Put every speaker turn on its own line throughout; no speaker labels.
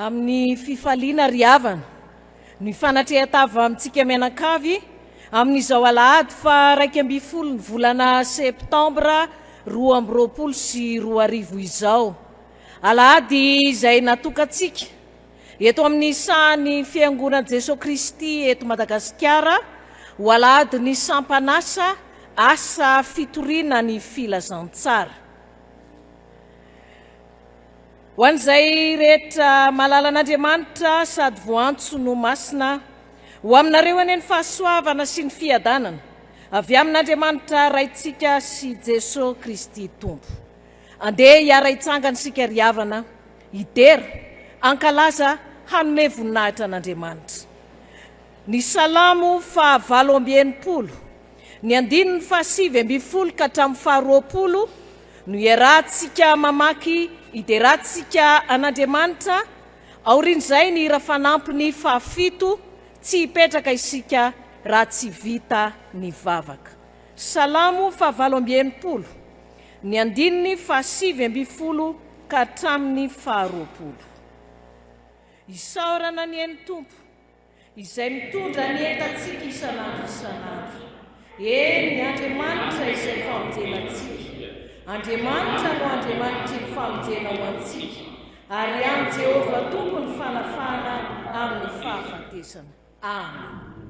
amin'ny fifaliana riavana ny fanatrehatava amintsika mianakavy amin'izao alahady fa 12 ny volana septambra 2020 sy 2020 izao alahady izay natokatsika eto amin'ny sahany fiangonana Jesosy Kristy eto Madagasikara ho alahady ny sampanasa asa fitoriana ny filazantsara. Ho an'izay rehetra malala an'Andriamanitra sady voantso no masina ho aminareo eny ny fahasoavana sy ny fiadanana avy amin'Andriamanitra raitsika sy Jesosy Kristy Tompo. Andeha hiara hitsangana sika riavana idera ankalaza hanome voninahitra an'Andriamanitra. Ny salamo 9:20 ny 9:20 ka hatramin'ny 20 no iarahantsika mamaky ideratsika an'Andriamanitra aorian'izay ny rafanampiny 7 tsy hipetraka isika raha tsy vita ny vavaka. Salamo 9:20 ny 9:20 ka hatramin'ny 20. Isaorana ny eny Tompo izay mitondra ny entantsika isanandro isanandro. Ny Andriamanitra izay famonjenantsika. Andriamanitra no Andriamanitra ny famonjena ho antsika ary amin'ny Jehova Tompo ny fanafana amin'ny fahafatesana. Amen.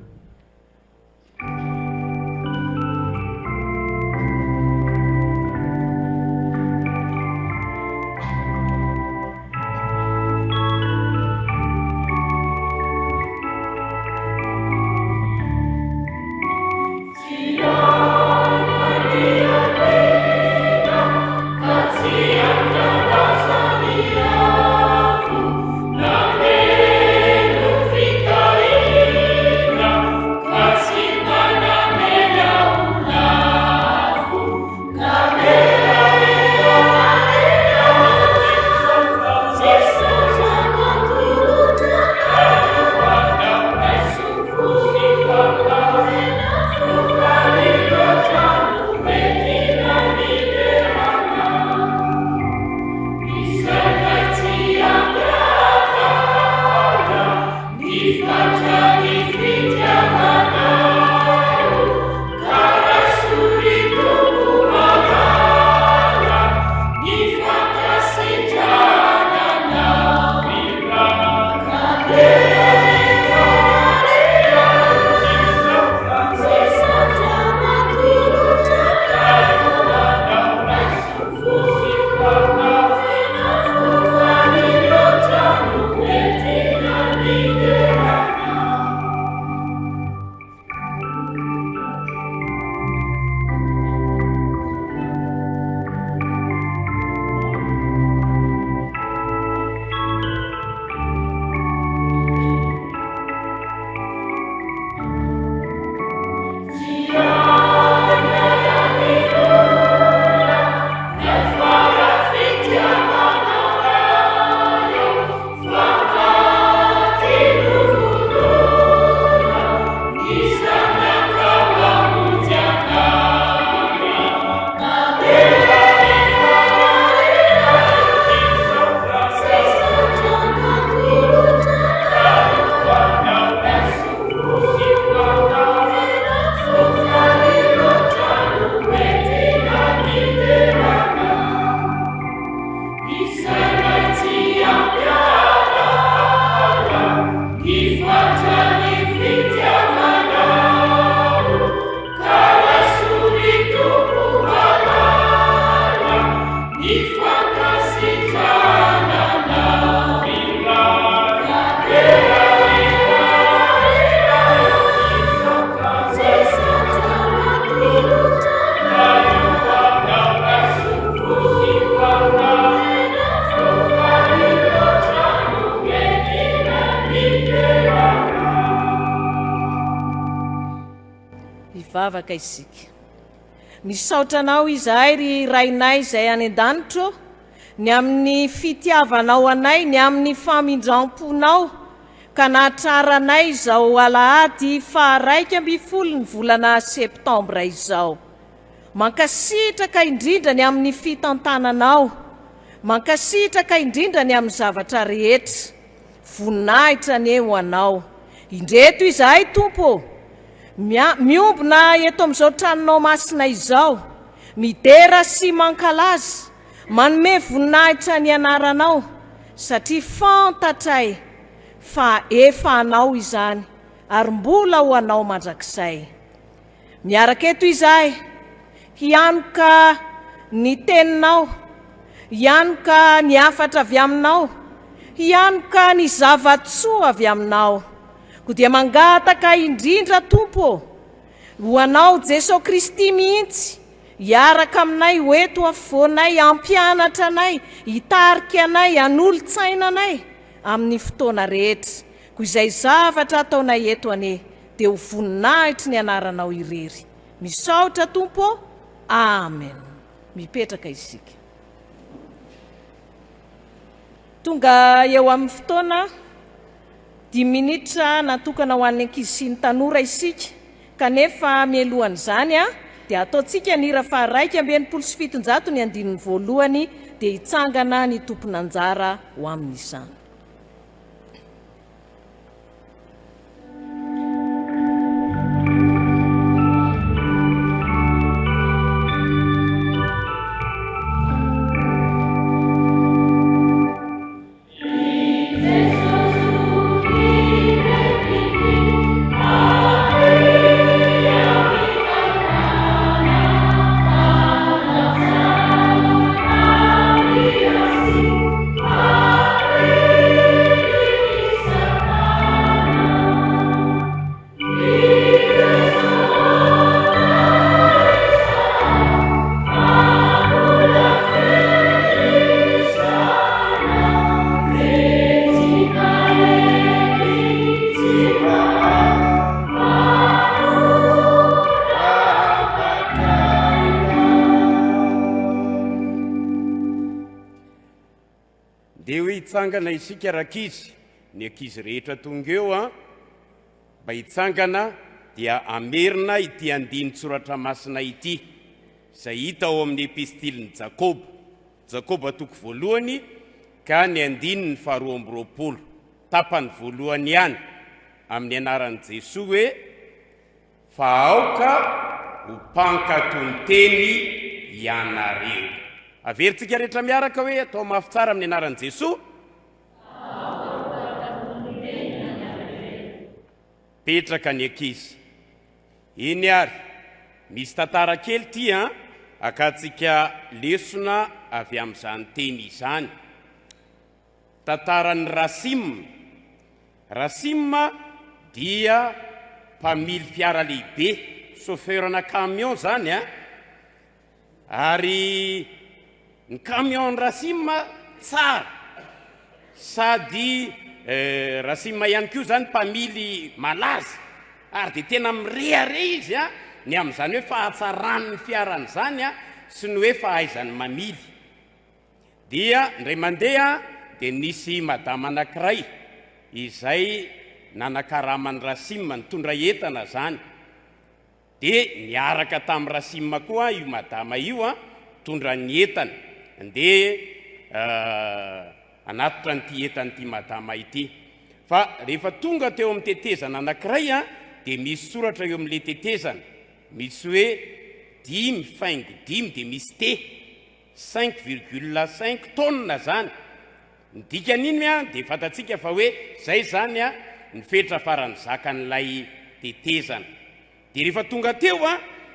Vavaka isika. Misaotranao izahay ry rainay izay any an-danitro ny amin'ny fitiavanao anay ny amin'ny famindram-ponao ka nahatraranay izao alahady 12 ny volana septambra izao. Mankasitraka indrindra ny amin'ny fitantananao, mankasitraka indrindra ny amin'ny zavatra rehetra. voninahitra anie ho anao. Indreto izahay tompo, miombona eto amin'izao tranonao masina izao, midera sy mankalaza, manome voninahitra ny anaranao, satria fantatray fa efa anao izany ary mbola ho anao mandrakizay. Miaraka eto izahay, hianoka ny teninao, hianoka ny afatra avy aminao, hianoka ny zavatsoa avy aminao, ko dia mangataka indrindra tompo ho anao Jesosy Kristy mihitsy, hiaraka aminay hoeto afovoanay, ampianatra anay, hitarika anay, hanolo-tsaina anay amin'ny fotoana rehetra. Ko izay zavatra ataonay eto anie dia ho voninahitry ny anaranao irery. Misaotra tompo, amen. Mipetraka isika. Tonga eo amin'ny fotoana 10 minitra natokana ho an'ny ankizy sy ny tanora isika, kanefa mialohan'izany dia ataontsika ny hira faha 1:7 ny andininy voalohany dia hitsangana ny tompon'anjara ho amin'izany.
Hitsangana isika rakizy, ny ankizy rehetra tonga eo mba hitsangana dia amerina ity andinin-tsoratra masina ity, izay hita ao amin'ny epistiliny Jakoba. Jakoba toko voalohany ka ny andininy 2:20, tapany voalohany ihany, amin'ny anaran'i Jesosy hoe fa aoka ho mpankatonteny ianareo. Averintsika rehetra miaraka hoe atao mafy tsara amin'ny anaran'i Jesosy. Petraka ny ankizy. Iny ary, misy tantara kely ty akatsika lesona avy amin'izany teny izany. Tantaran'ny Rasim. Rasim dia mpamily fiara lehibe, chauffeurna camion zany ary ny camion Rasim tsara, sady Rasim ihany koa zany mpamily malaza, ary dia tena mirehare izy ny amin'izany hoe fahatsarany fiarany zany sy ny hoe fahaizany mamily. Dia ndray mandeha dia nisy madama anankiray izay nanakaraman'ny Rasim, nitondra entana zany. Dia niaraka tamin'ny Rasim koa io madama io tondra ny entana, andeha anatitra nyty entanyty madama ity. Fa rehefa tonga teo amin'ny tetezana anankiray dia misy soratra eo amin'ilay tetezana, misy hoe 10,5 dia misy T 5,5 tonnes zany. Ny dikan'iny dia fantatsika fa hoe zay zany ny fetra farany zakan'ilay tetezana. Dia rehefa tonga teo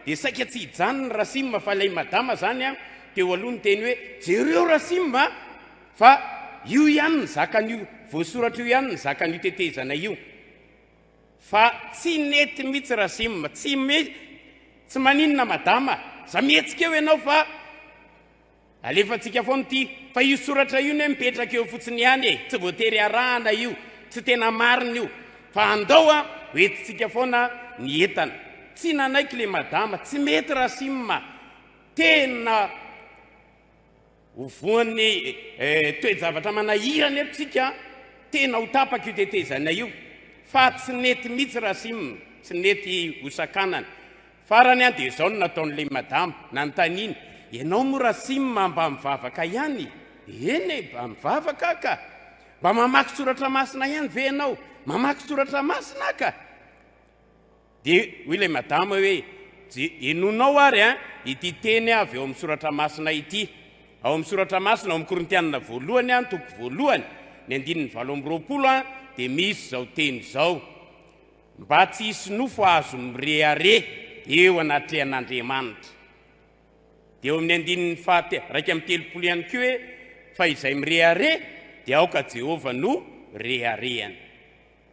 dia saika tsy hijanona Rasim fa ilay madama zany teo aloha ny teny hoe jereo Rasim fa io ihany ny zakan'io, voasoratra io ihany ny zakan'io tetezana io. Fa tsy nety mihitsy Rasim, tsy maninona madama, za mihetsika eo ianao fa alefantsika foana ity, fa io soratra io ne mipetraka eo fotsiny ihany tsy voatery arahana io, tsy tena marina io, fa andao hoentintsika foana ny entana. Tsy nanaiky le madama, tsy mety Rasim, tena hovoan'ny toe-javatra manahirany atsika, tena ho tapaka io tetezana io, fa tsy nety mihitsy Rasim, tsy nety hosakanana. Farany dia izao no nataon'ilay madama, nanontaniany, ianao mo Rasim mba mivavaka ihany? Eny mba mivavaka ka, mba mamaky soratra masina ihany ve ianao mamaky soratra masina ka dia hoy ilay madama hoe enonao ary ity teny avy eo amin'ny soratra masina ity ao amin'ny soratra masina ao amin'ny Korintianina voalohany toko voalohany ny 9:20 dia misy zao teny zao mba tsy hisy nofo azo mirehare eo anatrehan'Andriamanitra dia eo amin'ny 9:30 ihany koa hoe fa izay mirehare dia aoka Jehova no reharehany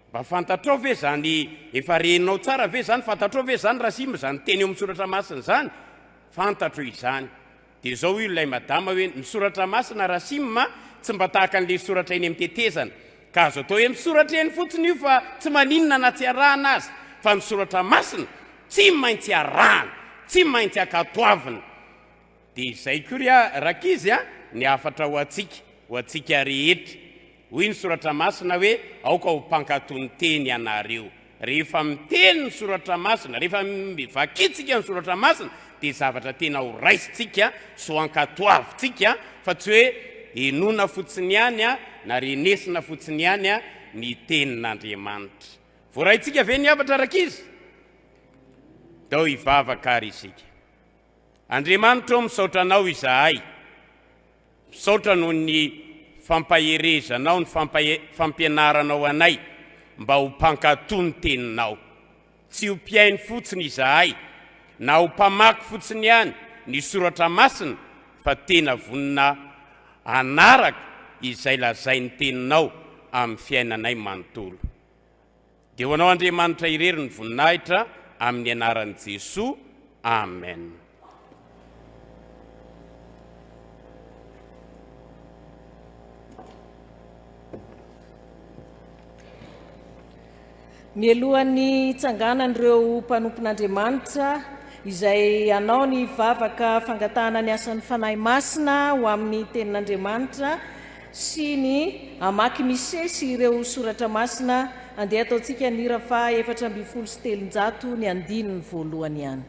mba fantatrao ve zany efa renao tsara ve zany fantatrao ve zany rasima zany teny eo amin'ny soratra masina zany fantatro izany dia zao ilay madama hoe ny soratra masina rasima tsy mba tahaka an'ilay soratra eny amin'ny tetezana ka azo atao hoe misoratra eny fotsiny io fa tsy maninona na tsy arahana azy fa ny soratra masina tsy maintsy arahana tsy maintsy akatoavina dia izay kory rakizy ny afatra ho antsika rehetra hoy ny soratra masina hoe aoka ho mpankatony teny ianareo rehefa miteny ny soratra masina rehefa vakitsika ny soratra masina dia zavatra tena ho raisitsika so ankatoavitsika fa tsy hoe enona fotsiny ihany na renesina fotsiny ihany ny tenin'Andriamanitra voaraitsika ve ny avatra rakizy dao hivavaka ary isika Andriamanitra misaotra anao izahay misaotra noho ny fampaherezanao ny fampianaranao anay mba ho mpankatony teninao tsy ho mpiainy fotsiny izahay na ho mpamaky fotsiny ihany ny soratra masina fa tena vonina anaraka izay lazainy teninao amin'ny fiainanay manontolo dia ho anao Andriamanitra irery ny voninahitra amin'ny anaran'i Jesoa amen.
Ny alohan'ny tsanganan'ireo mpanompon'Andriamanitra izay anao ny vavaka fangatahana ny asan'ny fanahy masina ho amin'ny tenin'Andriamanitra sy ny amaky misesy ireo soratra masina andeha ataontsika ny hira fa 4:7 ny andininy voalohany ihany.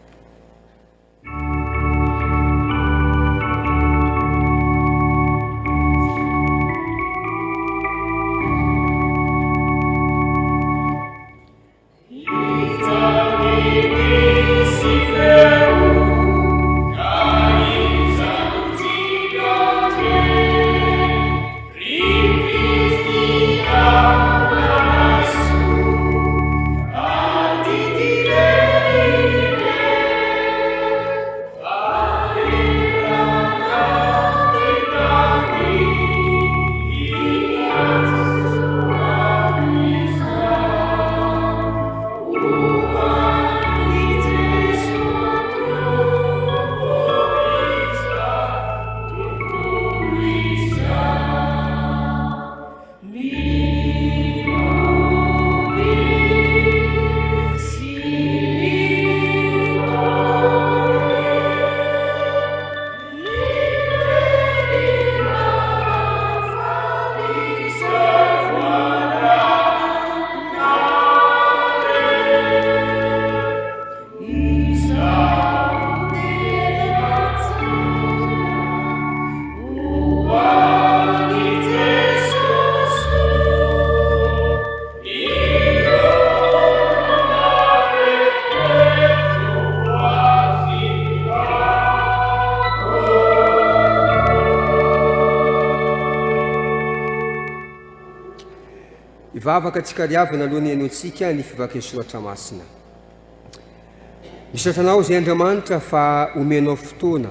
Ivavaka tsika riavana aloha ny enoantsika ny fivavaka ny soratra masina. Misaotra anao zay Andriamanitra fa omenao fotoana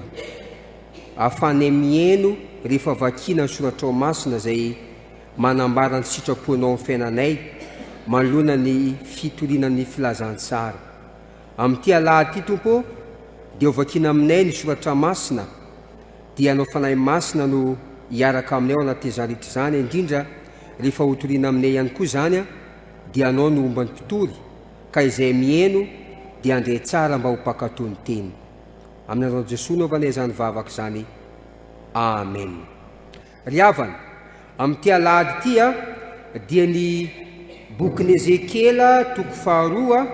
ahafanay mieno rehefa vakiana ny soratra masina zay manambara ny sitraponao amin'ny fiainanay manoloana ny fitorinan'ny filazantsara. Amin'ity alahady ity Tompo dia ho vakiana aminay ny soratra masina dia anao fanahy masina no hiaraka aminay ao anaty izany rehetra izany indrindra rehefa hotoriana aminay ihany koa zany dia anao no omba ny mpitory ka izay mieno dia andre tsara mba ho mpankatony teny amin'ny anaran'i Jesosy no vanay zany vavaka zany amen. Riavana amin'ity alahady ity dia ny bokin'ny Ezekela toko faharoa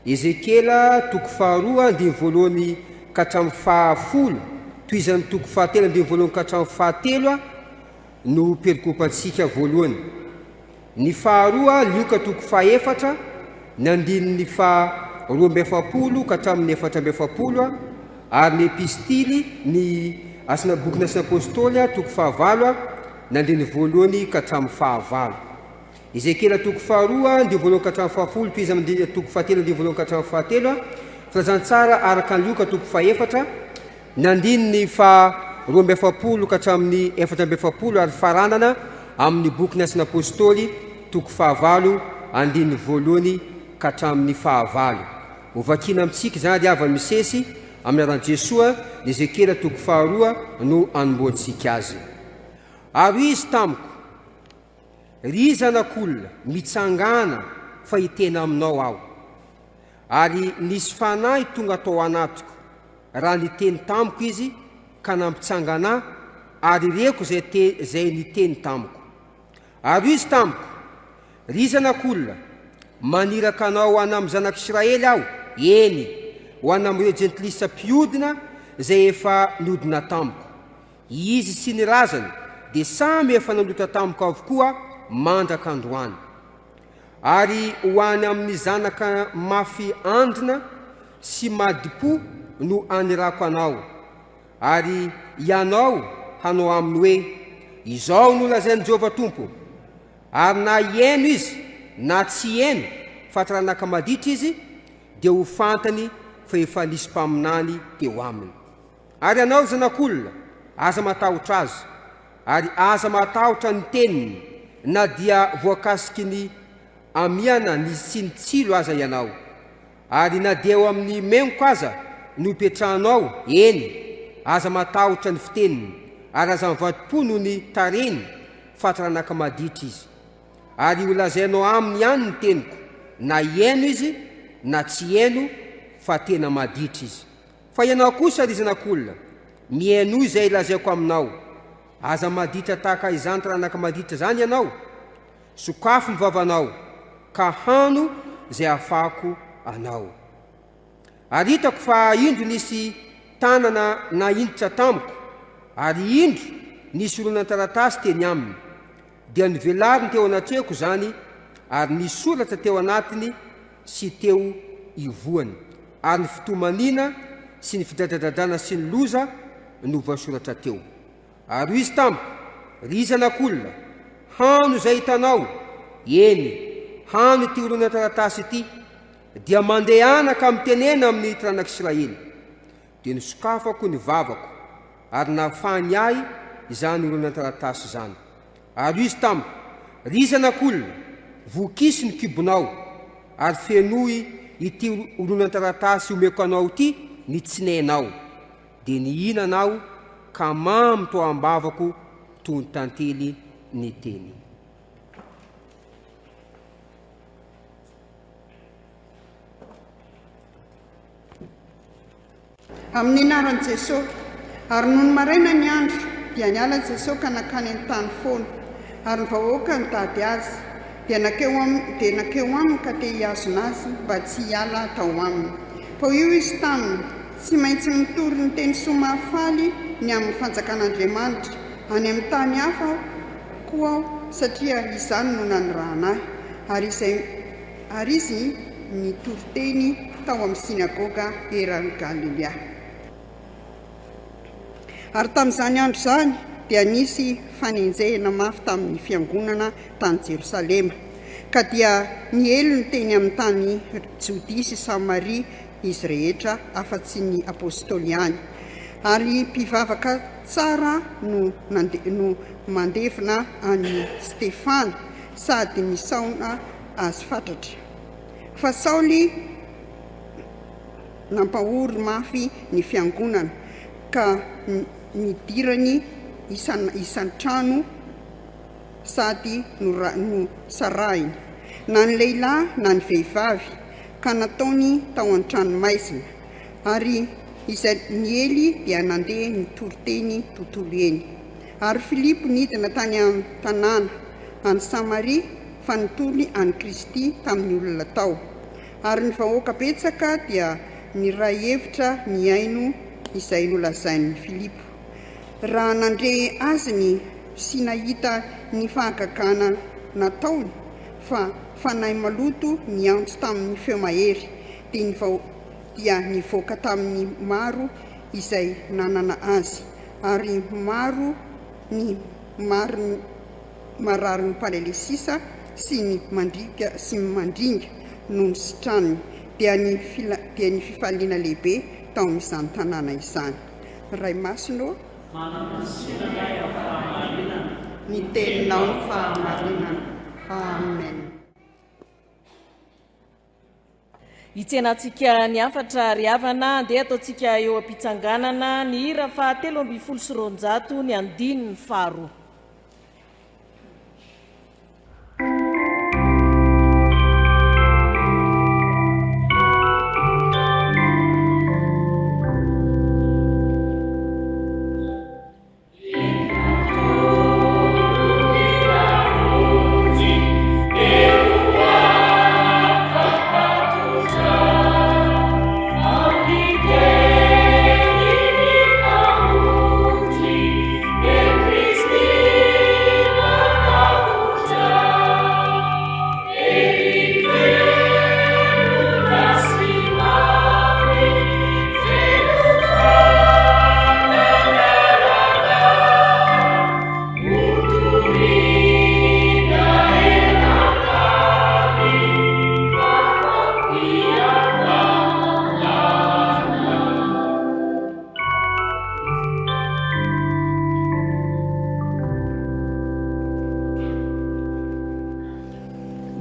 Ezekela toko faharoa andiny voalohany ka hatramin'ny fahafolo toy izany toko fahatelo andiny voalohany ka hatramin'ny fahatelo no perikopantsika voalohany. Ny faharoa lioka toko faefatra ny andininy fa 12 ka hatramin'ny 14 ary ny epistily ny asina boky nasina apôstôly toko 9 ny andiny voalohany ka hatramin'ny 9. Ezekela toko 2 ny voalohany ka hatramin'ny 10, Piza amin'ny toko 7 ny voalohany ka hatramin'ny 7, filazantsara araka ny lioka toko faefatra ny andininy fa 12 ka hatramin'ny 14 ary faranana amin'ny boky nasina apôstôly toko 9 andininy voalohany ka hatramin'ny 9. Ovakina amintsika zany avany misesy amin'ny aran'i Jesoa ny Ezekela toko 2 no anomboantsika azy. Ary izy tamiko, ry zanak'olona mitsangana fa hitena aminao aho, ary nisy fanahy tonga atao anatiko raha niteny tamiko izy ka nampitsangana ary reko zay niteny tamiko. Ary izy tamiko, ry zanak'olona maniraka anao ho anam zanak'Israely aho, eny ho anamreo jentilisa mpiodina zay efa niodina tamiko. Izy sy ny razany dia samy efa nalota tamiko avokoa mandraka androany. Ary ho any amin'ny zanaka mafy andrina sy madipo no anirako anao. Ary ianao hanao aminy hoe, izao no lazain'i Jehovah Tompo. Ary na ieno izy na tsy eno fa taranaka maditra izy dia ho fantany fa efa nisy mpaminany teo aminy. Ary ianao zanak'olona, aza matahotra azy, ary aza matahotra ny teniny, na dia voakasiky ny amiana ny sy ny tsilo aza ianao. Ary na dia eo amin'ny menoko aza no ipetrahanao, eny aza matahotra ny fiteniny, ary aza mivadi-po noho ny tareny fa taranaka maditra izy. Ary ho lazainao aminy ihany ny teniko, na ieno izy na tsy eno fa tena maditra izy. Fa ianao kosa ry zanak'olona, mieno izay lazaiko aminao, aza maditra tahaka izany taranaka maditra zany ianao, sokafo ny vavanao ka hano zay ahafahako anao. Ary hitako fa indro nisy tanana na indrotra tamiko, ary indro nisy olona taratasy teny aminy, dia nivelariny teo anatrehako zany, ary nisoratra teo anatiny sy teo ivoany, ary ny fitomanina sy ny fidradradradrana sy ny loza no voasoratra teo. Ary izy tamiko, ry zanak'olona, hano zay hitanao, eny hano ty olona taratasy ity, dia mandehana ka mitenena amin'ny taranak'Israely. Dia nisokafako ny vavako, ary nahafahany ahy izany olona taratasy zany. Ary izy tamiko, ry zanak'olona, vokisy ny kibonao, ary fenoy ity olona taratasy omeko anao ity ny tsinenao, dia nihinanao ka mamy to ambavako toy ny tantely ny teny.
Amin'ny anaran'i Jesosy, ary noho ny maraina ny andro dia niala Jesosy ka nakany ny tany foana, ary ny vahoaka nitady azy dia nakeo aminy ka te hiazona azy mba tsy hiala tao aminy. Fa io izy taminy tsy maintsy mitory ny teny soamafaly ny amin'ny fanjakan'Andriamanitra any amin'ny tany hafa koa aho, satria izany no nanirahana ahy. Ary izy nitory teny tao amin'ny sinagoga eran'ny Galilea. Ary tamin'izany andro zany dia nisy fanenjehana mafy tamin'ny fiangonana tany Jerosalema, ka dia nielo ny teny amin'ny tany Jodia sy Samaria izy rehetra afa-tsy ny apôstôly ihany. Ary mpivavaka tsara no mandevina any Stefana sady nisaona azy fatratra. Fa Saoly nampahory mafy ny fiangonana ka nidirany isan-trano sady no sarahiny, na ny lehilahy na ny vehivavy, ka nataony tao an-trano maizina. Ary izay niely dia nandeha nitory teny tontolo eny. Ary Filipo nidina tany amin'ny tanàna any Samaria fa nitoly any Kristy tamin'ny olona tao. Ary ny vahoaka betsaka dia niray hevitra ny aino izay nolazain'ny Filipo. Raha nandre azy ny sy nahita ny fahagagana nataony fa fanahy maloto niantso tamin'ny feo mahery dia nivoaka tamin'ny maro izay nanana azy ary maro ny marary ny palelesisa sy ny mandringa no ny sitraniny dia ny fifaliana lehibe tao amin'izany tanàna izany. Ray Masino ny teninao ny fahamarinana. Amen.
Hitsenantsika ny afatra ry havana andeha ataontsika eo am-pitsanganana ny hira 720 ny andininy faharoa.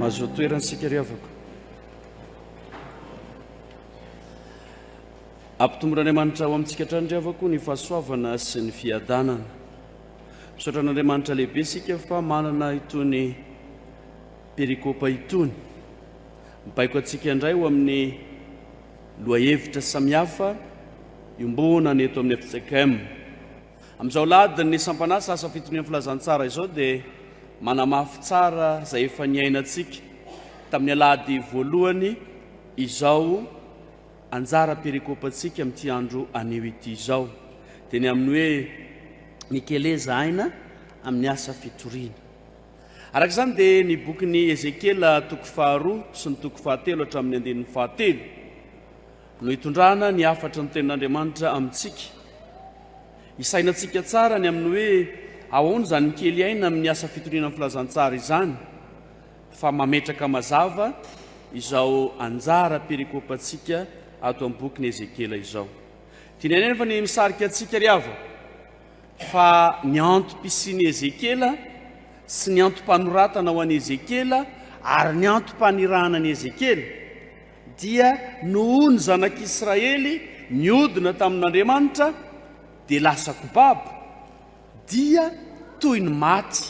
Mazo toeransika ry havako. Ampitomboran'Andriamanitra ao amintsika hatrany ry havako ny fahasoavana sy ny fiadanana. Misaotra an'Andriamanitra lehibe sika fa manana itony perikopa itony. Mibaiko antsika indray ho amin'ny lohahevitra samihafa iombona ny eto amin'ny FJKM. Amin'izao ladiny ny sampanasa asa fitoniana filazantsara izao dia manamafy tsara izay efa niainantsika tamin'ny alady voalohany izao anjara perikopantsika amin'ity andro anio ity izao dia ny amin'ny hoe mikeleza aina amin'ny asa fitoriana. Araka izany dia ny bokin'ny Ezekela 2 sy ny 3 hatramin'ny 9 no hitondrana ny afatra ny tenin'Andriamanitra amintsika. Isainantsika tsara ny amin'ny hoe ahoana izany mikely aina amin'ny asa fitoriana amin'ny filazantsara izany fa mametraka mazava izao anjara perikopantsika ato amin'ny bokin'ny Ezekela izao. Tianay nefa ny misarika antsika ry havako fa ny antom-pisian'i Ezekela sy ny antom-panoratana ho an'i Ezekela ary ny antom-panirahana an'i Ezekela dia noho ny zanak'Israely niodina tamin'Andriamanitra dia lasa kobabo dia toy ny maty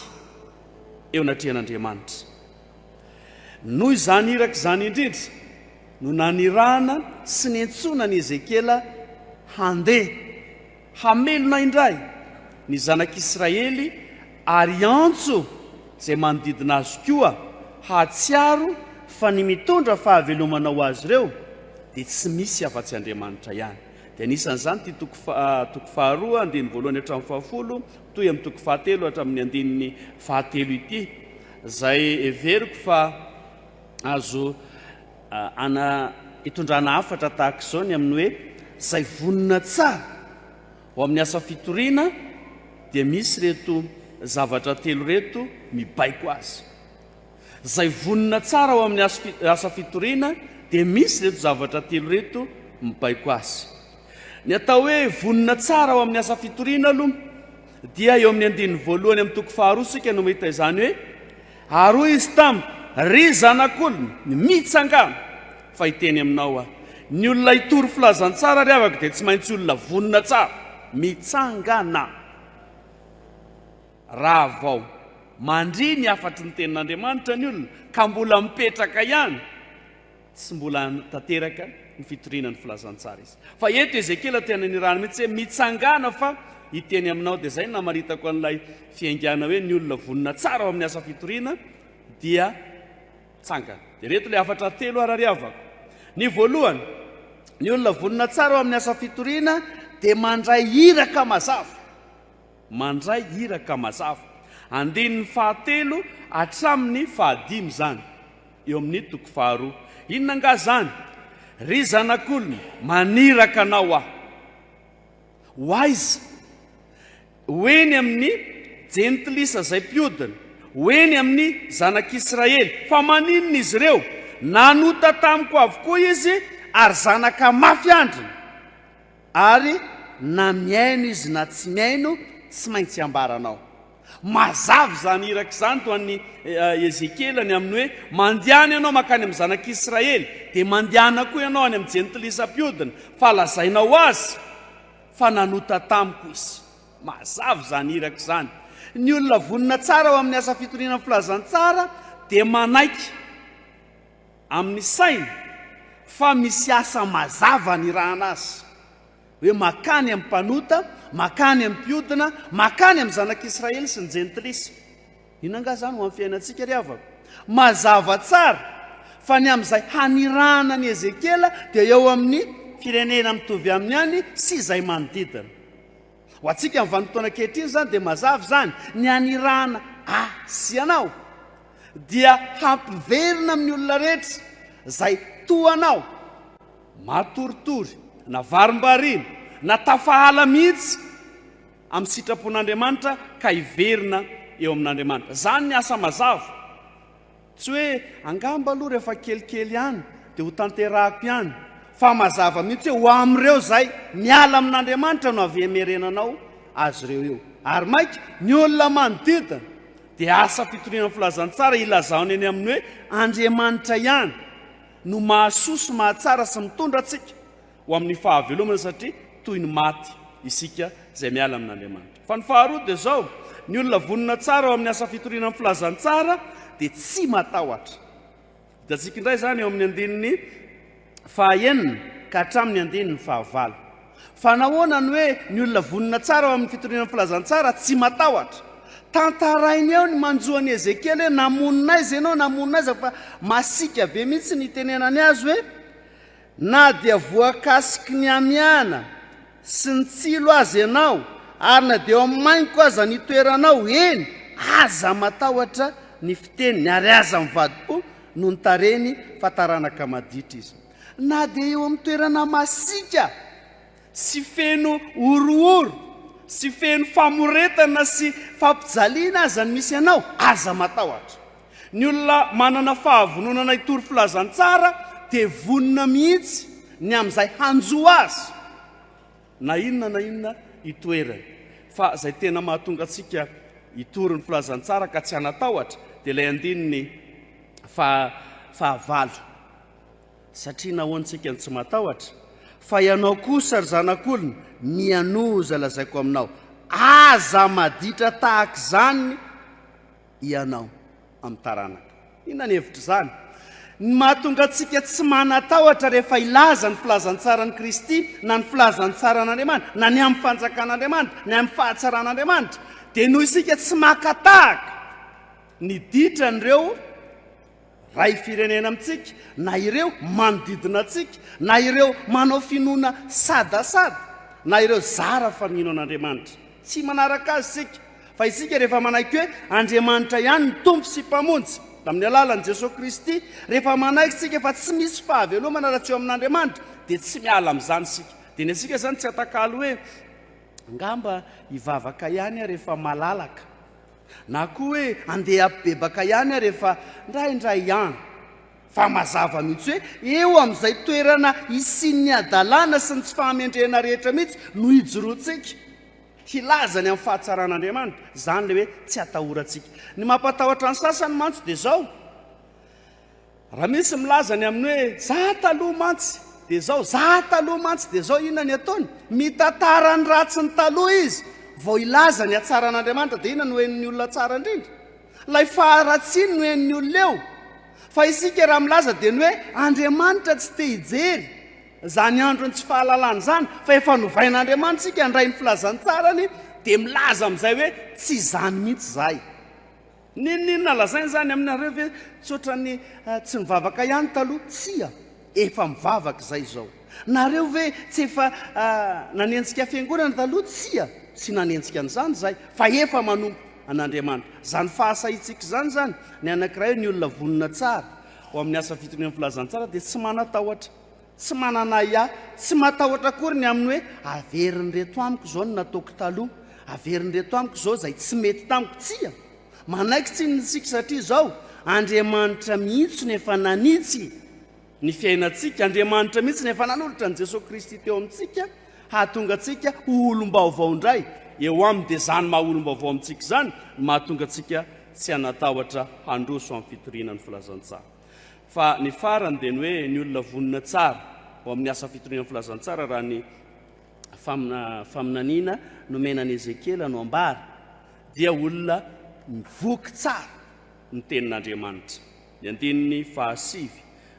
eo anatrehan'Andriamanitra. Noho izany iraka izany indrindra no nanirahana sy ny antsonany Ezekela handeha hamelona indray ny zanak'Israely ary antso izay manodidina azy koa hatsiaro fa ny mitondra fahavelomana ho azy ireo dia tsy misy afa-tsy Andriamanitra ihany. Dia anisan'izany ty toko faharoa andiny voalohany hatramin'ny fahafolo toy amin'ny toko fahatelo hatramin'ny andininy fahatelo ity izay everiko fa azo hitondrana afatra tahaka izao ny amin'ny hoe izay vonina tsara ho amin'ny asa fitoriana dia misy reto zavatra telo reto mibaiko azy. Izay vonina tsara ho amin'ny asa fitoriana dia misy reto zavatra telo reto mibaiko azy. Ny atao hoe vonina tsara ho amin'ny asa fitoriana aloha dia eo amin'ny andininy voalohany amin'ny toko faharoa sika no mahita izany hoe aroa izy tamiko ry zanak'olona mitsangana fa hiteny aminao aho ny olona hitory filazantsara ry havako dia tsy maintsy olona vonina tsara mitsangana. Raha vao mandry ny afatry ny tenin'Andriamanitra ny olona ka mbola mipetraka ihany tsy mbola tanteraka ny fitoriana ny filazantsara izy. Fa eto Ezekela tena nirahana mihitsy hoe mitsangana fa hiteny aminao dia izay namaritako an'ilay fiaingana hoe ny olona vonina tsara ao amin'ny asa fitoriana dia tsangana. Dia reto ilay afatra telo arary havako. Ny voalohany, ny olona vonina tsara ao amin'ny asa fitoriana dia mandray iraka mazava. Mandray iraka mazava. andininy fahatelo atramin'ny fahadimy zany eo amin'ny toko faharoa. Inona nga zany? Ry zanak'olona, maniraka anao aho. Hoaiza? Hoeny amin'ny jentilisa zay mpiodina, hoeny amin'ny zanak'Israely. Fa maninona izy ireo? Nanota tamiko avokoa izy ary zanaka mafy andriny. Ary na miaino izy na tsy miaino, tsy maintsy ambaranao. Mazava zany iraka zany to an'ny Ezekela ny amin'ny hoe mandihana ianao makany amin'ny zanak'Israely, dia mandihana koa ianao any amin'ny jentilisam-piodina, fa lazainao azy fa nanota tamiko izy. Mazava zany iraka zany. Ny olona vonina tsara ao amin'ny asa fitoriana amin'ny filazantsara dia manaiky amin'ny saina fa misy asa mazava ny rahana azy, hoe makany amin'ny mpanota, makany amin'ny mpiodina, makany amin'ny zanak'Israely sy ny jentilisa. Inona nga zany ho amin'ny fiainantsika ry havako? Mazava tsara fa ny amin'izay hanirahana ny Ezekela dia eo amin'ny firenena mitovy amin'ny any sy izay manodidina. Ho antsika amin'ny vanim-potoana ankehitriny zany dia mazava zany ny hanirahana sy anao dia hampiverina amin'ny olona rehetra zay toanao matoritory na varim-bariana na tafahala mihitsy amin'ny sitrapon'Andriamanitra ka hiverina eo amin'Andriamanitra. Zany ny asa mazava. Tsy hoe angamba aloha rehefa kelikely ihany dia ho tanterahako ihany, fa mazava mihitsy hoe ho amin'ireo zay miala amin'Andriamanitra no avemerenanao azy ireo eo. Ary maika ny olona manodidina dia asa fitoriana filazantsara ilazaony eny amin'ny hoe Andriamanitra ihany no mahasoso mahatsara sy mitondra atsika ho amin'ny fahavelomana, satria toy ny maty isika izay miala amin'Andriamanitra. Fa ny faharoa dia zao, ny olona vonina tsara ao amin'ny asa fitoriana amin'ny filazantsara dia tsy matahotra. Hitantsika indray zany eo amin'ny andininy fahaenina ka hatramin'ny andininy fahavalo. Fa nahoana ny hoe ny olona vonina tsara ao amin'ny fitoriana amin'ny filazantsara tsy matahotra? Tantarainy eo ny manjoan'ny Ezekela hoe namonina izy ianao, namonina izy, fa masika be mihitsy ny tenenany azy hoe na dia voakasiky ny amiana sy ny tsilo azy ianao, ary na dia eo amainko aza ny toeranao, eny aza matahotra ny fiteniny, ary aza mivadi-po no ny tareny fa taranaka maditra izy. Na dia eo amin'ny toerana masika sy feno orooro sy feno famoretana sy fampijaliana aza ny misy ianao, aza matahotra. Ny olona manana fahavononana hitory filazantsara dia vonina mihitsy ny amin'izay hanjo azy na inona hitoerany. Fa izay tena mahatonga antsika hitory ny filazantsara ka tsy hanatahotra dia ilay andininy fahavalo. Satria nahoantsika ny tsy matahotra? Fa ianao kosa ry zanak'olona, mianoza lazaiko aminao, aza maditra tahaka izany ianao amin'ny taranaka. Inona ny hevitra zany? Ny mahatonga antsika tsy manatahotra rehefa ilaza ny filazantsarany Kristy na ny filazantsaran'Andriamanitra, na ny amin'ny fanjakan'Andriamanitra, ny amin'ny fahatsaran'Andriamanitra, dia noho isika tsy makatahaka ny ditran'ireo ray firenena amintsika, na ireo manodidina antsika, na ireo manao finoana sadasada, na ireo zara fa mino an'Andriamanitra. Tsy manaraka azy isika, fa isika rehefa manaiky hoe Andriamanitra ihany ny tompo sy mpamonjy amin'ny alalan'i Jesosy Kristy, rehefa manaiky isika fa tsy misy fahavelomana raha tsy eo amin'Andriamanitra, dia tsy miala amin'izany isika. Dia ny asika zany tsy atakalo hoe angamba hivavaka ihany rehefa malalaka, na koa hoe andeha bebaka ihany rehefa indraindray ihany. Fa mazava mihitsy hoe eo amin'izay toerana isin'ny adalana sy ny tsy fahamendrehana rehetra mihitsy no hijoroantsika hilazany amin'ny fahatsaran'Andriamanitra. Zany le hoe tsy atahorantsika. Ny mampatahotra ny sasany mantsy dia zao, raha misy milazany amin'ny hoe za taloha mantsy dia zao, za taloha mantsy dia zao, inona ny ataony? Mitantara ny ratsy ny taloha izy vao ilaza ny hatsaran'Andriamanitra. Dia inona no hen'ny olona tsara indrindra? Lay faharatsiny no hen'ny olona eo. Fa isika raha milaza dia ny hoe Andriamanitra tsy te hijery zany androny tsy fahalalana zany, fa efa novain'Andriamanitra sika handray ny filazantsarany, dia milaza amin'izay hoe tsy zany mihitsy zahay. Ninona lazainy zany aminareo hoe tsotra ny tsy mivavaka ihany taloha? Tsia, efa mivavaka izay zao. Nareo ve tsy efa nanenjika fiangonana taloha? Tsia, tsy nanenjika an'izany zahay, fa efa manompo an'Andriamanitra. Zany fahasahintsika zany ny anankiray ny olona vonina tsara ho amin'ny asa fitorian'ny filazantsara dia tsy manatahotra, tsy manana ia, tsy matahotra kory ny amin'ny hoe averiny reto amiko zao ny nataoko taloha, averiny reto amiko zao zay tsy mety tamiko. Tsia manaikitsy nysika satria zao Andriamanitra mihitsy ny efa nanitsy ny fiainantsika, Andriamanitra mihitsy ny efa nanolotra ny Jesosy Kristy teo amintsika hahatonga atsika olom-baovao indray eo aminy. dia zany maha olom-baovao amintsika zany mahatonga atsika tsy hanatahotra handroso amin'ny fitoriana ny filazantsara. Fa ny farany dia ny hoe ny olona vonina tsara ho amin'ny asa fitoriana ny filazantsara raha ny faminaniana nomenany Ezekela no ambara dia olona mivoky tsara ny tenin'Andriamanitra. Ny andininy 7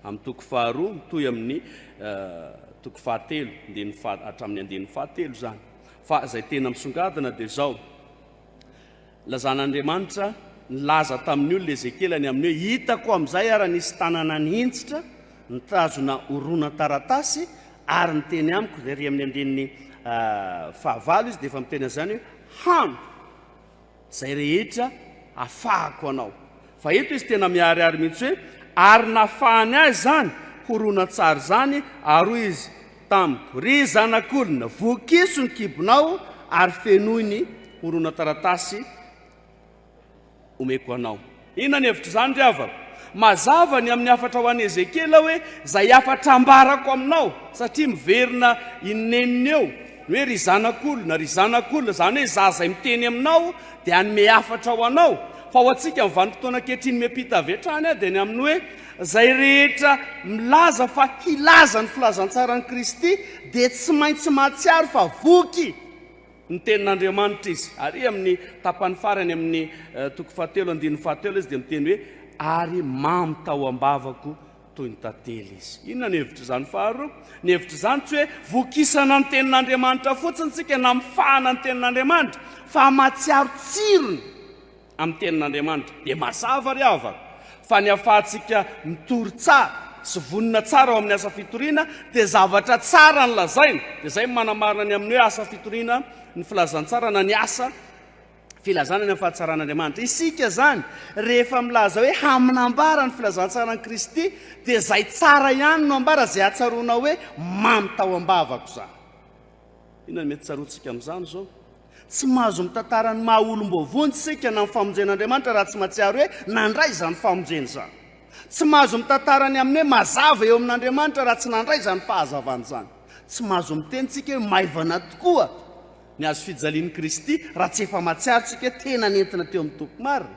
amin'ny toko 2 mitoy amin'ny toko 7 hatramin'ny andininy 7 zany. Fa zay tena misongadina dia zao lazan'Andriamanitra nilaza tamin'ny olona Ezekela ny amin'ny hoe hitako amin'izay ara nisy tanana nihintsitra nitazona orona taratasy ary ny teny amiko zay amin'ny andininy 9 izy dia efa miteny zany hoe hano zay rehetra afahako anao. Fa eto izy tena miariary mihitsy hoe ary nafahany azy zany horona tsara zany ary izy tamiko ry zanak'olona vokiso ny kibonao ary fenoy ny horona taratasy omeko anao. Inona ny hevitra zany ry havako? Mazava ny amin'ny afatra ho an'ny Ezekela hoe zay afatra ambarako aminao satria miverina ineniny eo ny hoe ry zanak'olona zany hoe zazay miteny aminao dia anome afatra ho anao. Fa ho antsika mivanimpotoana ankehitriny miampita avy hatrany dia ny amin'ny hoe zay rehetra milaza fa hilaza ny filazantsarany Kristy dia tsy maintsy mahatsiaro fa voky ny tenin'Andriamanitra izy. Ary amin'ny tapany farany amin'ny toko 7:7 izy dia miteny hoe ary mamy tao ambavako toy ny tantely izy. Inona ny hevitra zany faharoa? Ny hevitra zany tsy hoe vokisana ny tenin'Andriamanitra fotsiny tsika na mifahana ny tenin'Andriamanitra fa mahatsiaro tsirony amin'ny tenin'Andriamanitra. Dia mazava ry havako fa ny ahafahantsika mitory tsara sy vonina tsara ao amin'ny asa fitoriana dia zavatra tsara ny lazaina. Dia zay manamarina ny amin'ny hoe asa fitoriana ny filazantsara na ny asa filazana ny fahatsaran'Andriamanitra. Isika zany rehefa milaza hoe haminambara ny filazantsara ny Kristy dia zay tsara ihany no ambara zay atsaroana hoe mamy tao ambavako zany. Inona mety tsaroantsika amin'izany zao? Tsy mahazo mitantara ny maha olom-baovony sika na ny famonjen'Andriamanitra raha tsy mahatsiaro hoe nandray zany famonjeny zany. Tsy mahazo mitantara ny amin'ny hoe mazava eo amin'Andriamanitra raha tsy nandray zany fahazavany zany. Tsy mahazo miteny tsika hoe maivana tokoa ny azo fijalian'i Kristy raha tsy efa mahatsiaro tsika tena nentina teo amin'ny tompo marina.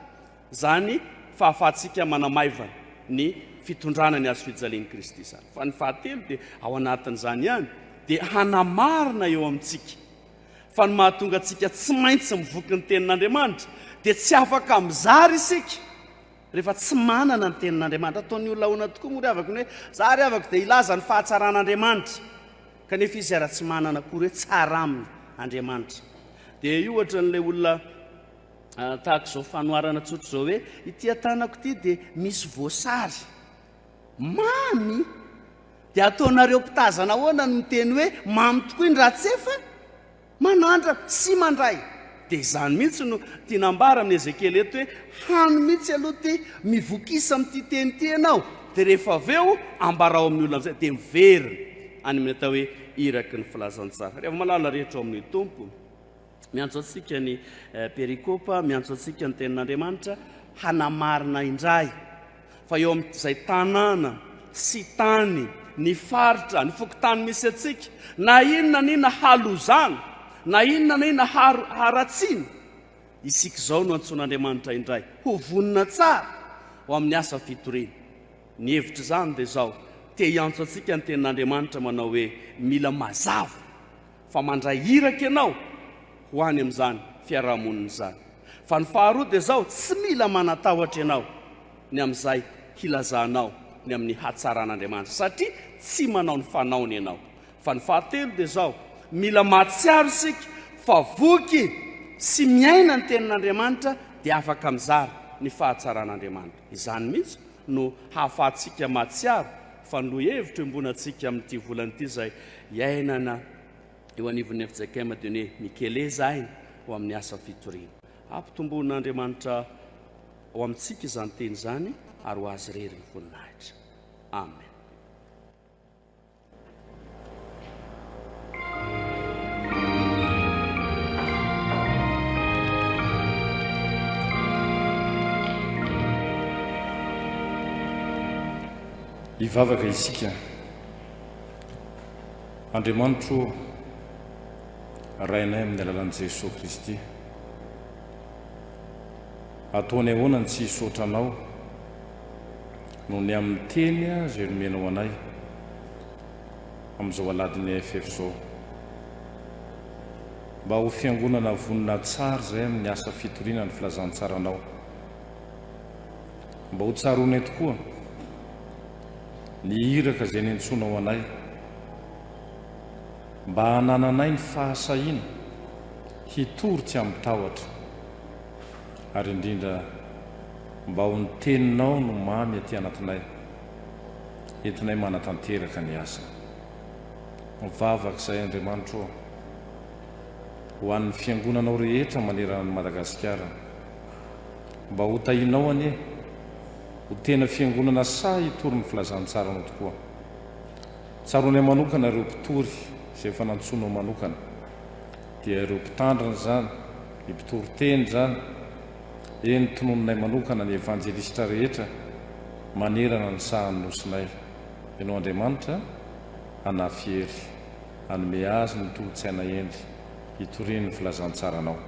Zany fahafahantsika manamaivana ny fitondrana ny azo fijalian'i Kristy zany. Fa ny fahatelo dia ao anatin'izany ihany dia hanamarina eo amintsika fa ny mahatonga atsika tsy maintsy mivoky ny tenin'Andriamanitra dia tsy afaka mizary isika rehefa tsy manana ny tenin'Andriamanitra. Ataon'ny olona ahoana tokoa moa ry havako ny hoe za ry havako dia hilaza ny fahatsaran'Andriamanitra kanefa izy raha tsy manana akory hoe tsara aminy Andriamanitra. Dia io ohatra n'ilay olona tahaka izao fanoharana tsotra izao hoe ity atanako ity dia misy voasary mamy dia ataonareo mpitazana ahoana no miteny hoe mamy tokoa iny raha tsy efa manandra sy mandray. Dia izany mihitsy no tianambara amin'ny Ezekela eto hoe hano mihitsy aloha ty mivokisa amin'ity teny ity ianao dia rehefa avy eo ambarao amin'ny olona amin'izay dia miverina any amin'ny atao hoe iraky ny filazantsara. Rehefa malala rehetra ao amin'ny tompo miantso atsika ny perikopa, miantso atsika ny tenin'Andriamanitra hanamarina indray fa eo amin'izay tanàna sy tany ny faritra ny fokotany misy atsika na inona halozana na inona haratsiana isika izao no antson'Andriamanitra indray ho vonina tsara ho amin'ny asa fitoriana. Ny hevitra zany dia zao te hiantso atsika ny tenin'Andriamanitra manao hoe mila mazava fa mandray iraka ianao ho any amin'izany fiarahamonina izany. Fa ny faharoa dia zao tsy mila manatahotra ianao ny amin'izay hilazanao ny amin'ny hatsaran'Andriamanitra satria tsy manao ny fanaony ianao. Fa ny fahatelo dia zao mila mahatsiaro isika fa voky sy miaina ny tenin'Andriamanitra dia afaka mizary ny fahatsaran'Andriamanitra. Izany mihitsy no hahafahantsika mahatsiaro fa no hevitra embonantsika amin'ity volana ity zay iainana eo anivon'ny fitsaikana dia hoe mikeleza ainy ho amin'ny asa fitoriana. ampitombonin'andriamanitra ao amintsika izany teny izany ary ho azy rery ny voninahitra. Amen.
Hivavaka isika. Andriamanitro rainay amin'ny alalan'i Jesosy Kristy. Ataony ahoana ny tsy hisotranao noho ny amin'ny teny izay nomenao anay amin'izao aladiny FF zao. Mba ho fiangonana vonina tsara izay amin'ny asa fitoriana ny filazantsaranao. Mba ho tsaroanay tokoa ny iraka izay nentsonao anay, mba hanananay ny fahasahiana hitory tsy amin'ny tahotra, ary indrindra mba ho ny teninao no mamy aty anatinay, entinay manatanteraka ny asa. Mivavaka izay Andriamanitro ho an'ny fiangonanao rehetra manerana ny Madagasikara, mba ho tahinao anie ho tena fiangonana sa hitory ny filazantsaranao tokoa. Tsaroanay manokana ireo mpitory izay efa nantsonao manokana, dia ireo mpitandrina zany, ny mpitory teny zany, eny tonononay manokana ny evanjelistra rehetra manerana ny sahan'ny nosinay. Ianao Andriamanitra hanafiery, hanome azy ny tolo-tsaina endry hitoriany ny filazantsaranao.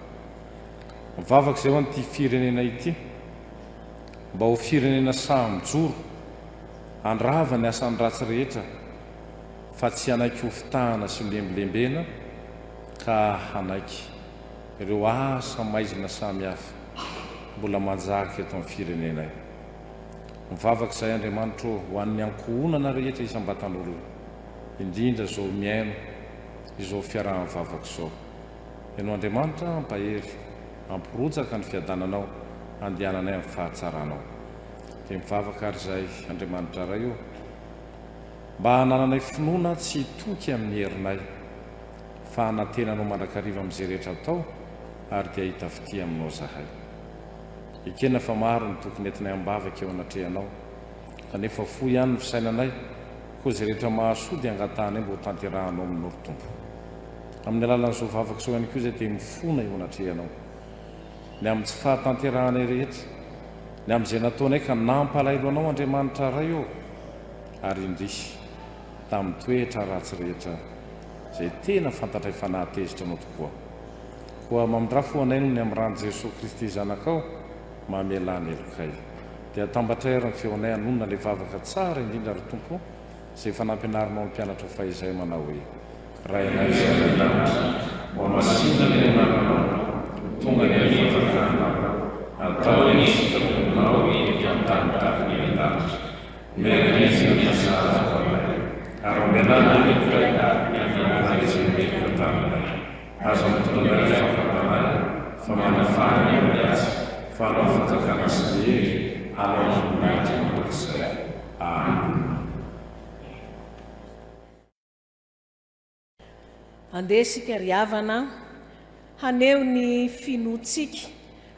Mivavaka izay ho an'ity firenena ity, mba ho firenena sahamijoro, andrava ny asan'ny ratsy rehetra, fa tsy hanaiky ho fitahana sy lembolembena, ka hanaiky ireo asa maizina samihafa mbola manjaka eto amin'ny firenenay. Mivavaka izay Andriamanitro ho an'ny ankohonana rehetra isam-batan'olona, indrindra izao miaino izao fiaraha-mivavaka izao. Ianao Andriamanitra ampahery, ampirotsaka ny fiadananao, andehananay amin'ny fahatsaranao. Dia mivavaka ary izay Andriamanitra ray io, mba hanananay finoana tsy hitoky amin'ny herinay, fa hanantenanao mandrakariva amin'izay rehetra atao, ary dia hita fity aminao zahay. Ekena fa maro ny tokony entinay ambavaka eo anatrehanao, kanefa fo ihany ny fisainanay, koa izay rehetra mahasody angatanay mba ho tanterahanao amin'ny oro-tompo. Amin'ny alalan'izao vavaka izao ihany koa izay dia mifona eo anatrehanao, ny amin'ny tsy fahatanteranay rehetra, ny amin'izay nataonay ka nampalailo anao Andriamanitra ray eo, ary indrisy tamin'ny toetra ratsy rehetra izay tena fantatra fanahatezitra anao tokoa. Koa mamindrafo anay noho ny amin'ny rano Jesosy Kristy zanakao, mamelany elokay. Dia tambatrairy ny feonay hanonona ilay vavaka tsara indrindra ry Tompo, izay efa nampianarinao ny mpianatra fahaizay manao hoe: rainay izay lanitra, mamasina ny anaranao, tonga ny fatakanao, atao ny sitraponao ety amin'ny tany tahaka ny an-danitra. Merezina ny asara anay, ary omenana ny elokay ny izay meka taminay. Azo ampitonay fahafantanay, fa manafana ny azy, fa hanao fatakana sy hery, hanao voninahitra mandrakizay. Amen.
Andesika ry havana, haneo ny finoantsika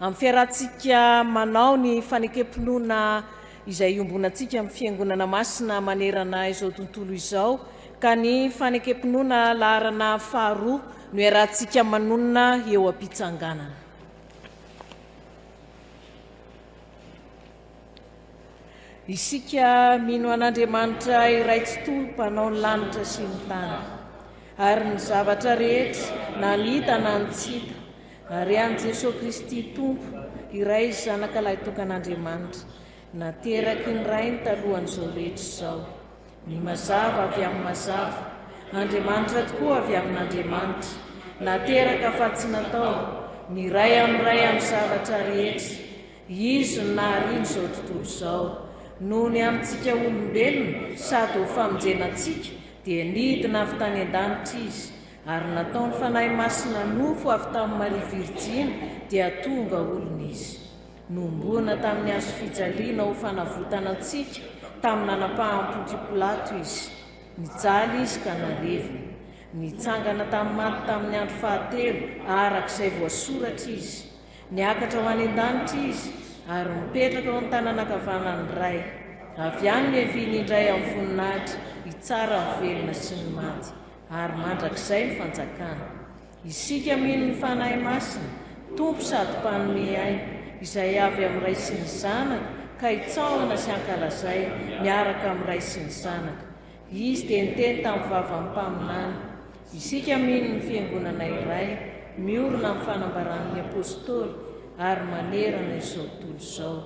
amin'ny fiarahantsika manao ny fanekempinoana izay iombonantsika amin'ny fiangonana masina manerana izao tontolo izao, ka ny fanekempinoana laharana faharoa no iarahantsika manonona eo am-pitsanganana. Isika mino an'Andriamanitra iray tsy tolo mpanao ny lanitra sy ny tany, ary ny zavatra rehetra na ny hita na ny tsy hita, ary an' Jesosy Kristy Tompo iray zanak'alahy tokan'Andriamanitra, nateraky ny rainy talohan'izao rehetra izao, ny mazava avy amin'ny mazava, Andriamanitra tokoa avy amin'Andriamanitra, nateraka fa tsy natao, ny ray amin'ny zavatra rehetra, izy no nahariany izao tontolo izao, noho ny amintsika olombelona sady ho famonjenantsika, dia nidina avy tany an-danitra izy, ary nataony fanahy masina nofo avy tamin'ny Maria Virjina, dia tonga olona izy. Nombona tamin'ny hazo fijaliana ho fanavotana antsika, tamin'ny nanapaham-Pontsy Pilato izy, nijaly izy ka nalevina, nitsangana tamin'ny maty tamin'ny andro fahatelo, arak'izay voasoratra izy, niakatra ho any an-danitra izy ary mipetraka ao amin'ny tanànakavanany ray avy any ny eviany indray amin'ny voninahitra hitsara ny velona sy ny maty ary mandrakizay ny fanjakana isika mino ny fanahy masina tompo sady mpanome aina izay avy amin'ny ray sy ny zanaka ka hitsahona sy ankalazay miaraka amin'ny ray sy ny zanaka izy dia niteny tamin'ny vavan'ny mpaminany isika mino ny fiangonana iray miorona amin'ny fanambaran'ny apôstôly ary manerana izao tontolo izao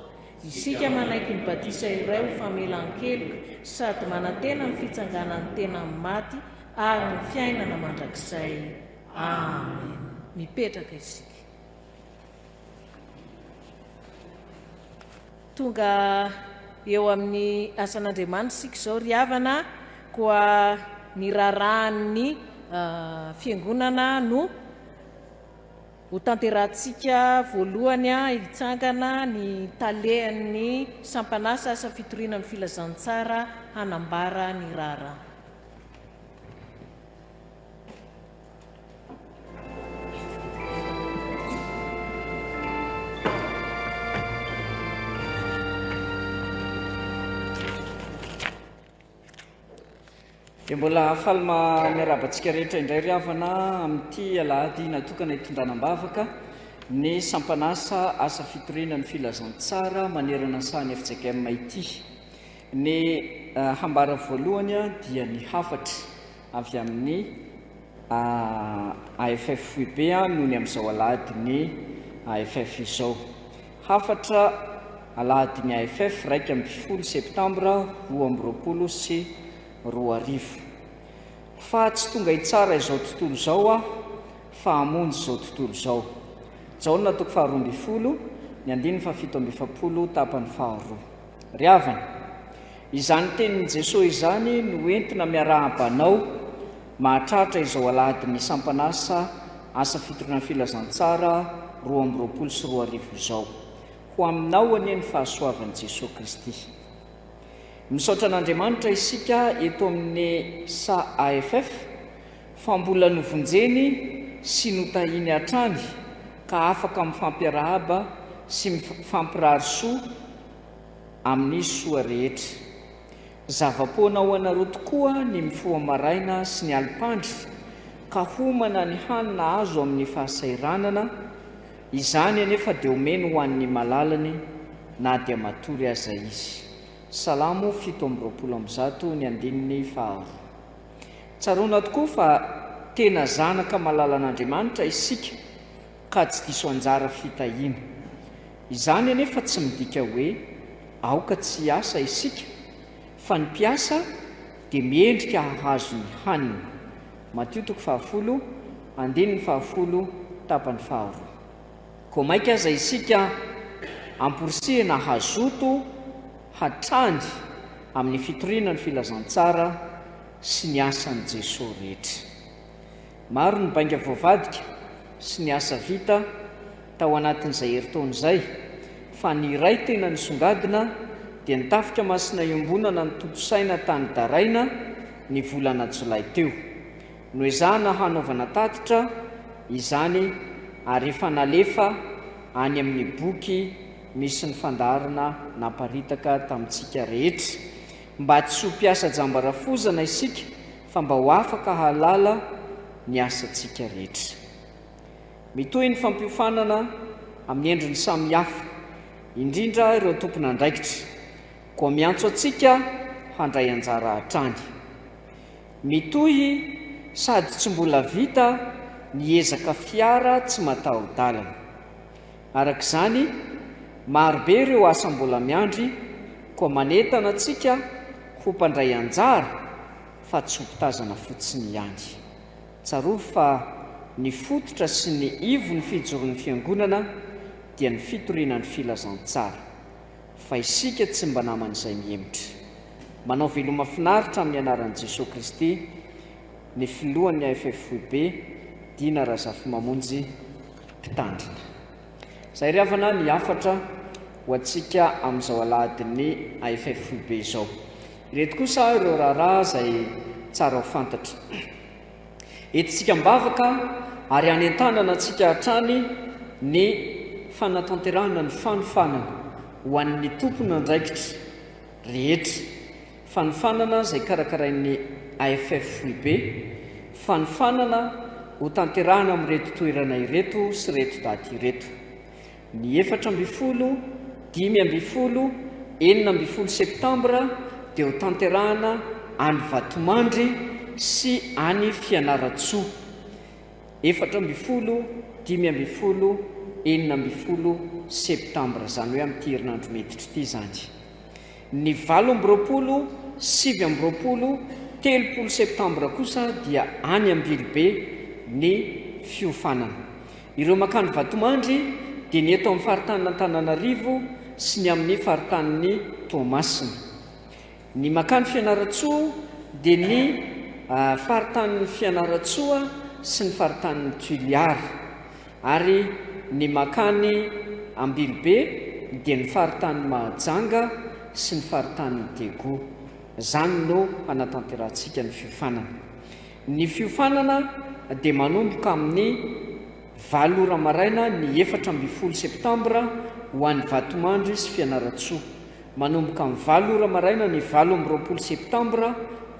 isika manaiky ny batisa iray ho famelan-keloka sady manantena ny fitsanganan'ny tena amin'ny maty ary ny fiainana mandrakizay. Amen. Mipetraka isika. Tonga eo amin'ny asan'Andriamanitra isika izao ry havana koa ny rarahan'ny fiangonana no ho tanterahantsika voalohany hitsangana ny talehan'ny sampanasa asa fitoriana ny filazantsara hanambara ny raraha.
dia mbola afalma miarabantsika rehetra indray ry havana amin'ity alahady natokana hitondranam-bavaka ny sampanasa asa fitoriana ny filazantsara manerana sahany efitsaka amin'ny maity ny hambara voalohany dia ny hafatra avy amin'ny AFFB noho ny amin'izao alahady ny AFF izao hafatra alahady ny AFF 1 septambra 2020 sy 2020 fa tsy tonga hitsara izao tontolo izao fa hamonjy izao tontolo izao jaona toko 12 ny 770 tapany 2 ry havana izany tenin'i Jesosy izany no entina miarahabanao mahatratra izao alahady ny sampanasa asa fitoriana filazantsara 2020 sy 2020 izao ho aminao anie ny fahasoavan'i Jesosy Kristy. Misaotra an'Andriamanitra isika eto amin'ny sa AFF fa mbola novonjeny sy notahiny hatrany ka afaka mifampiarahaba sy mifampirarisoa amin'ny soa rehetra. Zava-poana ho anareo tokoa ny mifoha maraina sy ny alipandry ka homana ny hanina azo amin'ny fahasairanana izany anefa dia omeny ho an'ny malalany na dia matory aza izy. Salamo 7:20 ny andininy 2. Tsaroana tokoa fa tena zanaka malala an'Andriamanitra isika ka tsy diso anjara fitahiana. Izany anefa tsy midika hoe aoka tsy asa isika fa ny mpiasa dia miendrika hahazo ny hanina. Mateo 10:10 andininy 10 tapany 2. Koa maika aza isika amporisihana hazoto hatrany amin'ny fitoriana ny filazantsara sy ny asan'i Jesosy rehetra. Maro ny bainga voavadika sy ny asa vita tao anatin'izay herintaona fa ny iray tena nisongadina dia nitafika masina iombonana ny toto-saina tany daraina ny volana Jolay teo. Noezahana hanaovana tatitra izany ary efa nalefa any amin'ny boky misy ny fandarana naparitaka tamintsika rehetra mba tsy ho mpiasa jambarafozana isika fa mba ho afaka halala ny asantsika rehetra. Mitohy ny fampiofanana amin'ny endriny samihafa indrindra ireo tompona andraikitra koa miantso atsika handray anjara hatrany. Mitohy sady tsy mbola vita ny ezaka fiara tsy mataho-dalana. Arak'izany marobe ireo asa mbola miandry koa manentana atsika ho mpandray anjara fa tsy ho mpitazana fotsiny ihany. Tsaroa fa ny fototra sy ny ivo ny fijoron'ny fiangonana dia ny fitoriana ny filazantsara fa isika tsy mba naman'izay mihemitra. Manao veloma finaritra amin'ny anaran'i Jesosy Kristy ny filohan'ny AFFB Dina Razafy Mamonjy mpitandrina. Izay ry havana ny hafatra ho antsika amin'izao alahadin'ny AFFB izao. Ireto kosa ireo raharaha izay tsara ho fantatra. Entintsika mibavaka ary hanentanana antsika hatrany ny fanatanterahana ny fanofanana ho an'ny tompona andraikitra rehetra, fanofanana izay karakarain'ny AFF Foibe, fanofanana ho tanterahana amin'reto toerana ireto sy reto daty ireto. Ny 4-5-9 septambra dia ho tanterahana any Vatomandry sy any Fianaratsoa. 4-5-9 septambra, zany hoe amin'ity herinandro metitra ity zany. Ny 7-7 septambra kosa dia any Ambilobe ny fiofanana. Ireo makany Vatomandry dia ny eto amin'ny faritany Antananarivo sy ny amin'ny faritan'ny Toamasina. Ny makany Fianaratsoa dia ny faritan'ny Fianaratsoa sy ny faritan'ny Tuiliary, ary ny makany Ambilobe dia ny faritan'ny Mahajanga sy ny faritan'ny Tego. Zany no hanatanterantsika ny fiofanana. Ny fiofanana dia manomboka amin'ny 8 maraina ny 14 septambra ho an'ny Vatomandry sy Fianaratsoa, manomboka amin'ny 8 maraina ny 19 septambra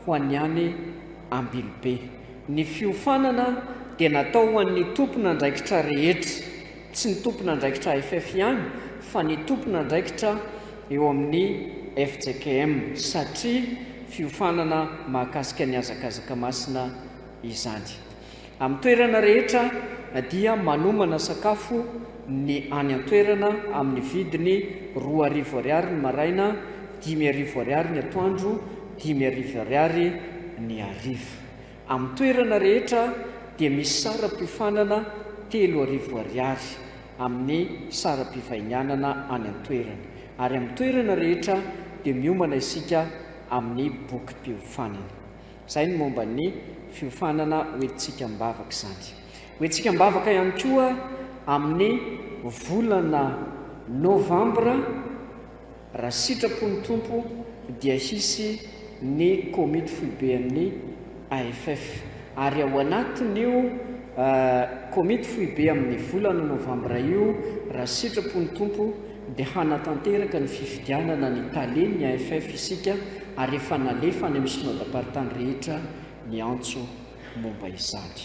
ho an'ny any Ambilobe. Ny fiofanana dia natao ho an'ny tompona andraikitra rehetra, tsy ny tompona andraikitra AFF ihany, fa ny tompona andraikitra eo amin'ny FJKM, satria fiofanana mahakasika ny azakazaka masina izany. Amin'ny toerana rehetra dia manomana sakafo ny any an-toerana amin'ny vidiny 2,000 ariary ny maraina, 5,000 ariary ny atoandro, 5,000 ariary ny hariva. Amin'ny toerana rehetra dia misy saram-piofanana 3,000 ariary amin'ny saram-pifainianana any an-toerana, ary amin'ny toerana rehetra dia miomana isika amin'ny bokim-piofanana. Izay ny momba ny fiofanana hoentintsika mibavaka izany. Hoentintsika mibavaka ihany koa amin'ny volana Novambra, raha sitrapony tompo, dia hisy ny komity foibe amin'ny AFF, ary ao anatin'io komity foibe amin'ny volana Novambra io, raha sitrapony tompo, dia hanatanteraka ny fifidianana ny taleny ny AFF isika, ary efa nalefa ny amin'ny synodam-paritany rehetra ny antso momba izany.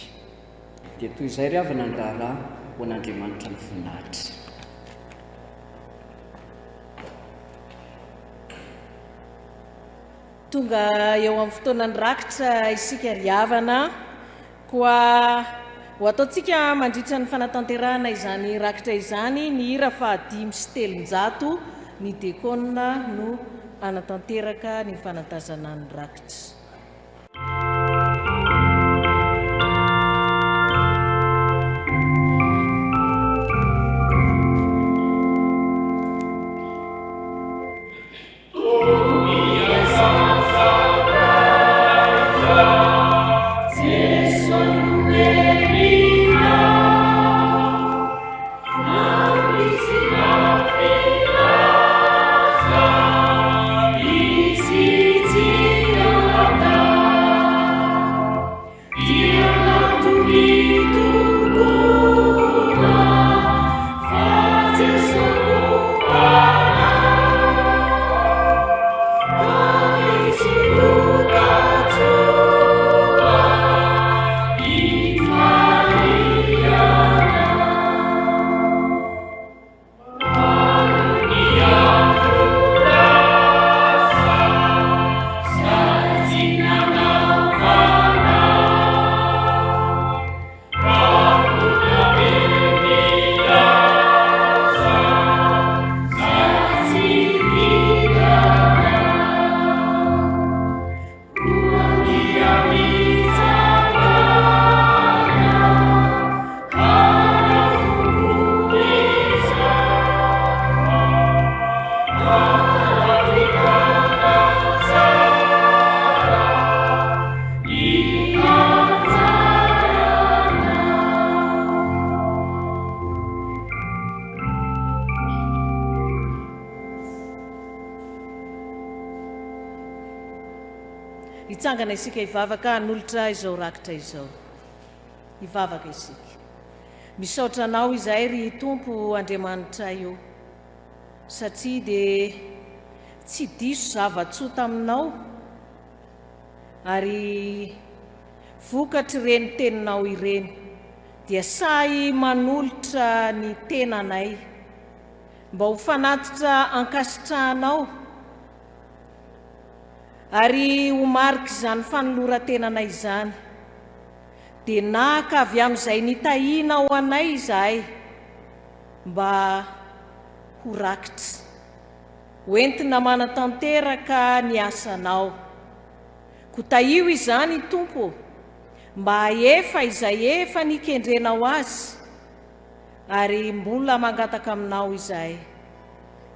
Dia toy izay ry havana ny raharaha ho an'Andriamanitra ny voninahitra.
Tonga eo amin'ny fotoanany rakitra isika ry havana, koa ho ataontsika mandritra ny fanatanterahana izany rakitra izany, ny hira fa 5-7 ny dekona no anatanteraka ny fanatazana ny rakitra. Hitsangana isika hivavaka hanolotra izao rakitra izao. Hivavaka isika. misaotra anao izahay ry tompo Andriamanitra io satria dia tsy diso zava-tsoa taminao ary vokatry ireny teninao ireny dia sahy manolotra ny tenanay mba ho fanatitra ankasitrahanao ary ho mariky izany fanoloran-tenanay izany dia naka avy amin'izay nitahiana ao anay izahay mba ho rakitra hoentina manatanteraka ny asanao ko tahio izany tompo mba efa izay efa nikendrenao azy ary mbola mangataka aminao izahay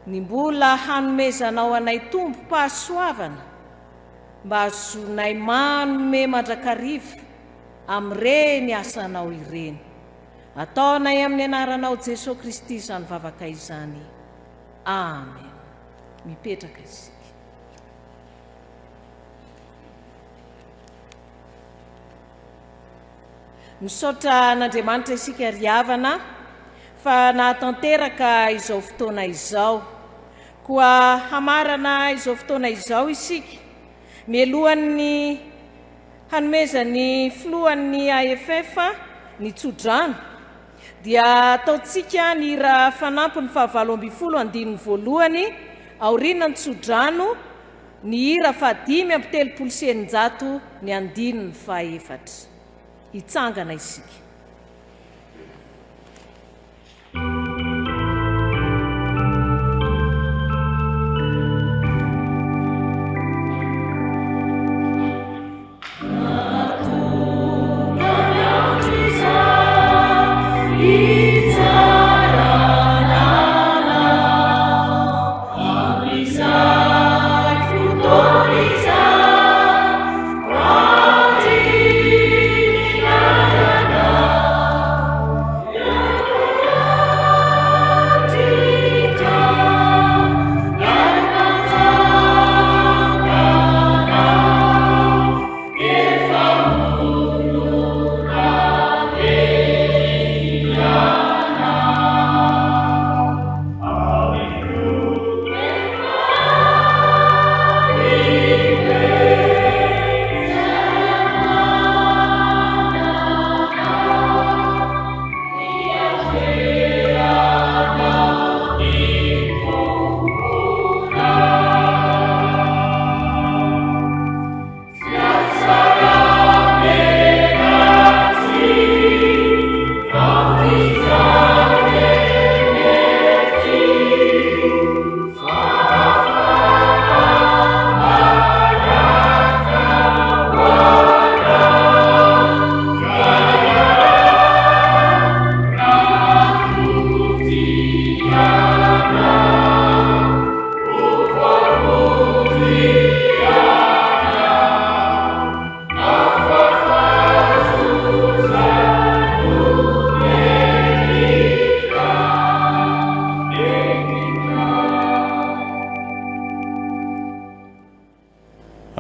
ny mbola hanomezanao anay tompo pahasoavana mba azonay manome mandrakariva amin'ireny asanao ireny ataonay amin'ny anaranao Jesosy Kristy izany vavaka izany amen. Mipetraka isika. Misaotra n'Andriamanitra isika ry havana fa nahatanteraka izao fotoana izao koa hamarana izao fotoana izao isika mialohan'ny hanomezany filohan'ny AFF ny tsodrano dia ataontsika ny hira fanampy ny 712 aorianany tsodrano ny hira 5telopolo ny andininy 4 hitsangana isika.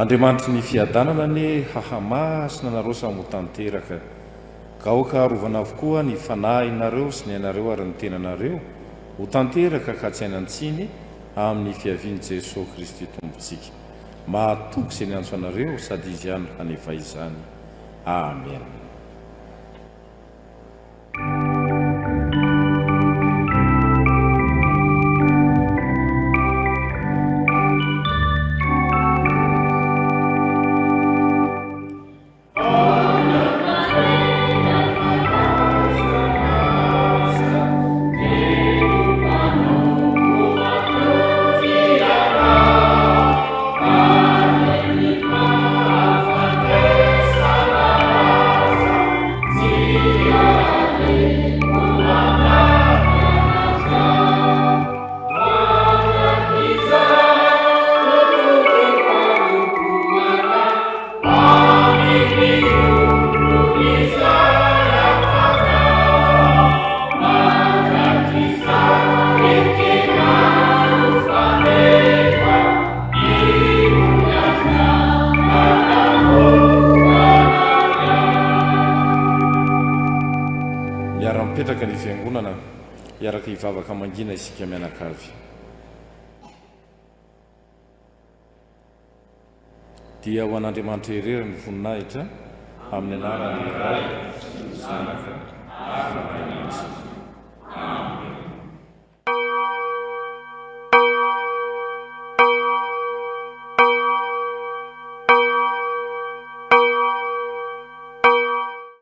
Andriamanitra ny fiadanana ny hahamasina nareo samy ho tanteraka ka aoka arovana avokoa ny fanahinareo sy ny anareo ary ny tenanareo ho tanteraka ka tsy ainantsiny amin'ny fiaviany Jesosy Kristy tompontsika mahatoky izay ny antso anareo sady izy ihany hanefa izany amen. mipetraka ny fiangonana iaraka hivavaka mangina isika mianakavy. Dia ho an'Andriamanitra irery ny voninahitra amin'ny anarany iray sy ny zanaka